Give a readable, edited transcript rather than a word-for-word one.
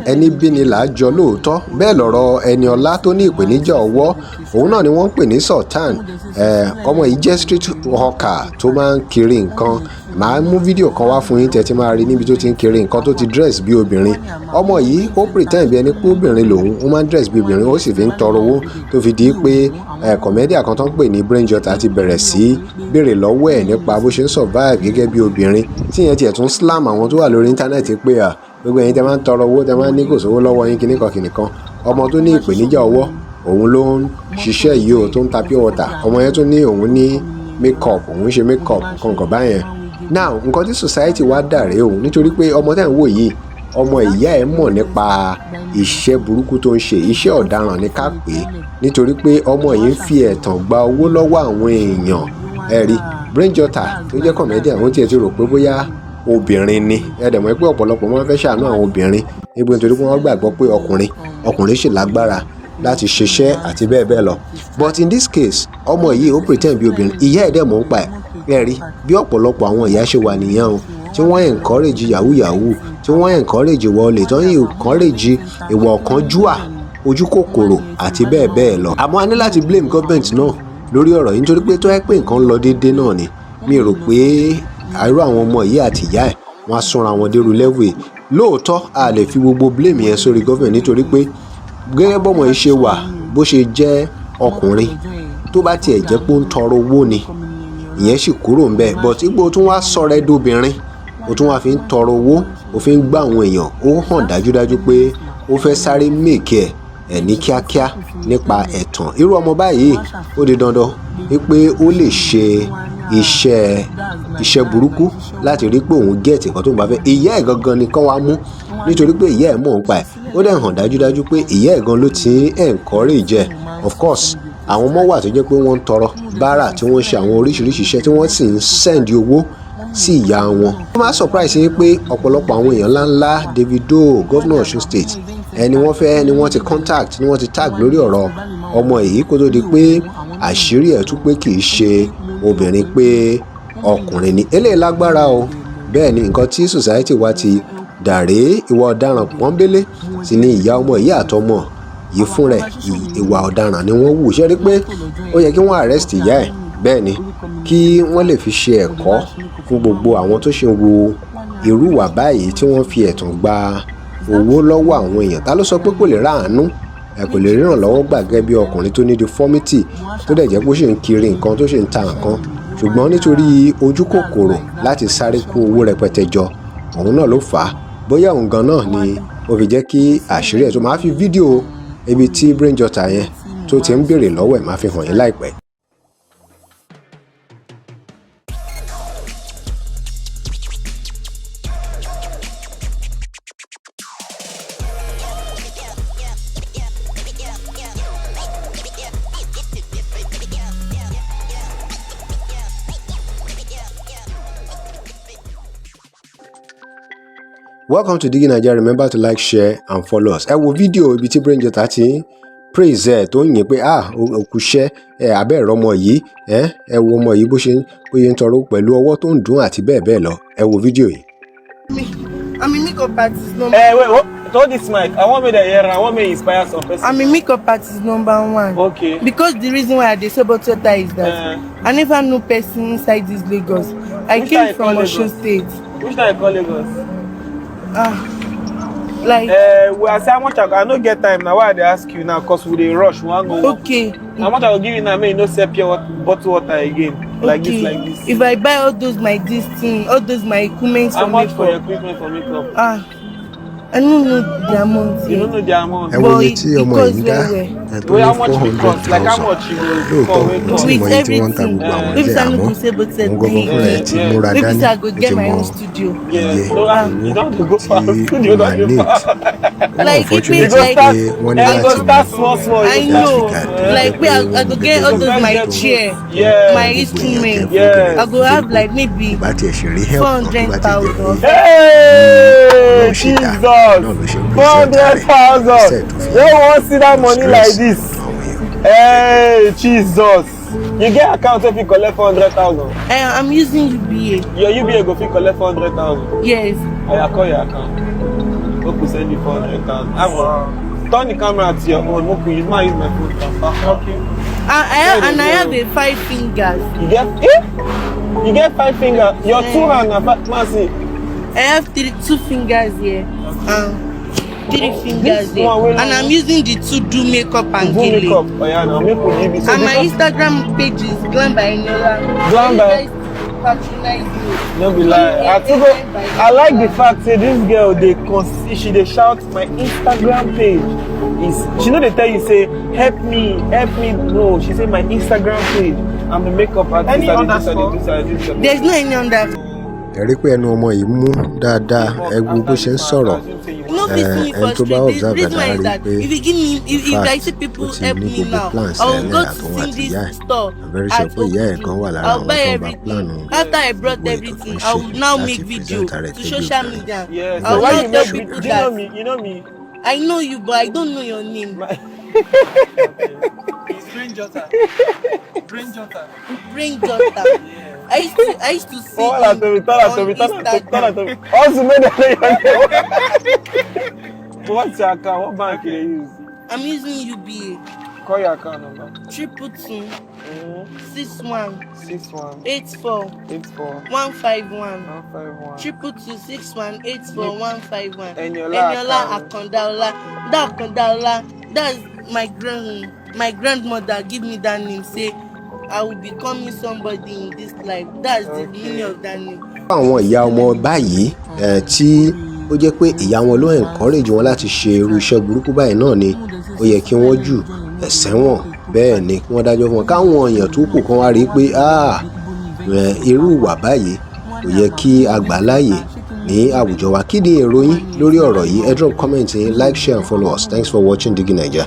ẹni bí ni là á jọ lóòótọ́ bẹ́ẹ̀ lọ̀rọ̀ Eniola tó ní ìpèníjà ọwọ́ òun náà ni wọ́n ń pè ní Sultan. Ọmọ yìí jẹ́ street hawker tó máa ń kiri nǹkan. Màá mú fídíò kan wá fún yín tẹ́ ti máa rí níbi tó ti ń kiri nǹkan tó ti dress bí obìnrin. Ọmọ yìí ó pretend bí ẹni pé obìnrin lòun, ó máa ń dress bí obìnrin, ó sì fi ń tọrọ owó tó fi di pé comedian kan tó ń pè ní brainjota ti bẹ̀rẹ̀ sí béèrè lọ́wọ́ ẹ̀ nípa bó ṣe ń survive gẹ́gẹ́ bí obìnrin, tí yẹn tiẹ̀ tún slam àwọn tó wà lórí íńtánẹ́ẹ̀tì pé gbogbo ẹ̀yin tẹ́ máa ń tọrọ owó tẹ́ máa ń ní kò sówó lọ́wọ́ yín kìnnìkan. Ọmọ tó ní ìpèníjà ọwọ́ òun ló ń ṣiṣẹ́ yìí o, tó ń ta pure water. Ọmọ yẹn tó ní òun ní makeup, òun ṣe makeup kọ̀ọ̀kan báyẹn. Now nǹkan tí society wá dàrẹ́ òun nítorí pé ọmọ tẹ́ ń wò yìí ọmọ ìyá ẹ̀ mọ̀ nípa iṣẹ́ burúkú tó ń ṣe, iṣẹ́ ọ̀daràn ní ká pè é, nítorí pé ọmọ yìí ń fi ẹ̀tàn gba owó lọ́wọ́ àwọn èèyàn. Ẹ̀rí brainjota tó jẹ́ comedian òun tiẹ̀ ti rò pé bóyá obìnrin ni. Ẹ dẹ̀ mọ̀ pé ọ̀pọ̀lọpọ̀ máa ń fẹ́ ṣàánú àwọn obìnrin nígbà nítorí pé wọ́n gbàgbọ́ pé ọkùnrin sì lágbára láti ṣiṣẹ́ àti bẹ́ẹ̀ bẹ́ẹ̀ lọ. But in this case ọmọ yìí ó pretend bí obìnrin, ìyá ẹ̀ dẹ̀ mọ̀ ń pa ẹ̀. Ẹ̀rí bí ọ̀pọ̀lọpọ̀ àwọn ìyá ṣe wà nìyẹn o, tí wọ́n encourage yahoo, tí wọ́n encourage ìwà olè, tí wọ́n encourage ìwà ọ̀kánjúà, ojú kòkòrò àti bẹ́ẹ̀ bẹ́ẹ̀ lọ. Àmọ́ a ní láti blame government náà lórí ọ̀rọ̀ yìí nítorí pé tó yẹ pé nǹkan lọ déédéé náà ni. Mi rò pé irú àwọn ọmọ yìí àti ìyá ẹ̀ wọ́n á súnra wọn dérú level yìí. Lóòótọ́ a lè fi gbogbo blame yẹn sórí government nítorí pé gẹ́gẹ́ bọ́mọ yìí ṣe wà, bó ṣe jẹ́ ọkùnrin, tó bá tiẹ̀ jẹ́ pé ó ń tọrọ owó ni ìyẹn sì kúrò ń bẹ̀. But ipò tún wá sọ̀rọ̀ ẹ́ dóbìnrin, ó tún wá fi ń tọrọ owó, ó fi ń gbá àwọn èèyàn, ó hàn dájúdájú pé ó fẹ́ sáré make ẹ̀ ní kíákíá nípa ẹ̀tàn. Irú ọmọ báyìí ó di dandan wípé ó lè ṣe iṣẹ́ burúkú láti rí pé òun gẹ̀ẹ́tì kan tó ń bá fẹ́. Ìyá ẹ̀ gangan ni kán wá mú nítorí pé ìyá ẹ̀ mọ̀ ń pa ẹ̀. Ó dẹ̀ hàn dájúdájú pé ìyá ẹ̀ gan ló ti ń encourage ẹ̀. Of course àwọn ọmọ wà tó jẹ́ pé wọ́n ń tọrọ bárà, tí wọ́n ń ṣe àwọn oríṣiríṣi iṣẹ́, tí wọ́n sì ń send owó sí ìyá wọn. Ó máa surprise yín pé ọ̀pọ̀lọpọ̀ àwọn èèyàn ńláńlá, Davido, governor Ọ̀ṣun state, ẹni wọ́n ti contact, ni wọ́n ti tag lórí ọ̀rọ̀ ọmọ èyí kó tó di pé àṣírí ẹ̀ tú pé kì í ṣe obìnrin pé ọkùnrin ni. Eléyìí lágbára o. Bẹ́ẹ̀ ni nǹkan tí society wa ti dàrẹ́, ìwà ọ̀daràn pọ́nbélé sì ni ìyá ọmọ yìí àtọmọ yìí fún rẹ̀ ìwà ọ̀daràn ni wọ́n wù. Ṣé rí pé ó yẹ kí wọ́n arrest ìyá ẹ̀? Bẹ́ẹ̀ ni, kí wọ́n lè fi ṣe ẹ̀kọ́ fún gbogbo àwọn tó ṣe ń wo irú ìwà báyìí tí wọ́n fi ẹ̀tàn gba owó lọ́wọ́ àwọn èèyàn. Ta ló sọ pé kò lè ráàánú? Kò lè ríran lọ́wọ́ gbàgẹ́ bí ọkùnrin tó ní deformity, tó dẹ̀ jẹ́ pé ó ṣe ń kiri nǹkan, tó ṣe ń ta nǹkan, ṣùgbọ́n nítorí ojú kòkòrò láti sáré kó owó rẹpẹtẹ jọ, òun náà ló fà á. Bóyá òun gan náà ni ó fi jẹ́ kí àṣírí ẹ̀ tó máa fi fídíò ibi tí brainjota yẹn tó ti ń béèrè lọ́wọ́ ẹ̀ máa fi hàn yín láìpẹ́. Welcome to DIGINAIJA. Remember to like, share and follow us. Ẹ wo fídíò ibi tí brainjota ti praise ẹ̀ tó ń yìn pé òkúṣẹ́ abẹ́ ẹ̀rọ ọmọ yìí, ẹ wo ọmọ yìí bó ṣe ń tọrọ pẹ̀lú ọwọ́ tó ń dùn àti bẹ́ẹ̀ bẹ́ẹ̀ lọ. Ẹ wo fídíò yìí. I'm a makeup artist number. Wait, what? Hold this mic. I want me to hear. I want me to inspire some person. I'm a makeup artist number one. Okay. Because the reason why I dey esabod is that I never know person inside this Lagos. I came from Ọ̀ṣun state. Which time you call Lagos? Like. Well, I say how much I no get time now. Why I dey ask you now? Cause we dey rush. We wan go. Okay. How much I will give you now? May you no sell pure bottle water again. Like okay. this, like this. If I buy all those my equipment how for much makeup. for your equipment for makeup? I don't know the amount. You don't know the amount. Ẹ wo iye tí ọmọ yìí ń dá ẹ̀ tó ní 400,000 lóòótọ́ ó ti mọ iye tí wọ́n ń ta gbogbo àwọn ilé àmọ́ òun gbọ́gbọ́n fúnra ẹ̀ ti múra dání ó ti mọ iye owó tí ó máa need. Unfortunately pé wọ́n ní láti mú I know, like I go get all those my chair, my instrument. I go have like maybe 400,000. Hey, Jesus! 400,000. You won't see that money like this. Hey, Jesus! You get account if you collect 400,000. I'm using UBA. Your UBA go fit collect 400,000. Yes. I call your account. Okay, send you 400,000. Turn the camera to your own. Okay, you might use my phone. Okay. I have a 5 fingers. You get 5 fingers. Your 2 hands are massive. I have 2 fingers here. 3 fingers there. And I'm using the 2 do makeup and gele. Oh yeah, now make we give you. And my Instagram page is Glam by Eniola. Glam by. No be lie. I like the fact that this girl she shout my Instagram page. She know they tell you say help me. No, she say my Instagram page. I'm a makeup artist. There's no any under. ẹ rí pé ẹnu ọmọ yìí mú dáadáa ẹ wo bó ṣe ń sọ̀rọ̀ ẹni tó bá observe dáadáa rí pé fact ó ti ní gbogbo plans ẹ̀lẹ́ àtòun àti ìyá ẹ̀ I'm very sure pé ìyá ẹ̀ gan wà lára àwọn tó ń bá plan after I brought everything I will now make video to social media. Yes. I will not tell people that you know me. I know you but I don't know your name. Brain Jota. I used to see Tell her to me. Also made What's your account? What bank you use? I'm using UBA. Call your account number. 222 61 84 151 222 61 84 151. Eniola Akondaola. That Akondaola, that's my grandmother give me that name. Say I will be becoming somebody in this life. That's the meaning of that name. àwọn ìyá ọmọ báyìí tí ó jẹ́ pé ìyá wọn ló encourage wọn láti ṣe irú iṣẹ́ burúkú báyìí náà ni ó yẹ kí wọ́n jù ẹ̀sẹ̀wọ̀n bẹ́ẹ̀ ni kí wọ́n dájọ́ fún wọn káwọn èèyàn tó kù kan wá rí pé irú ìwà báyìí kò yẹ kí a gbà láàyè ní àwùjọ wa. Kí ni èrò yín lórí ọ̀rọ̀ yìí? Ẹ drop comment yín, like, share and follow us. Thanks for watching DIGINAIJA.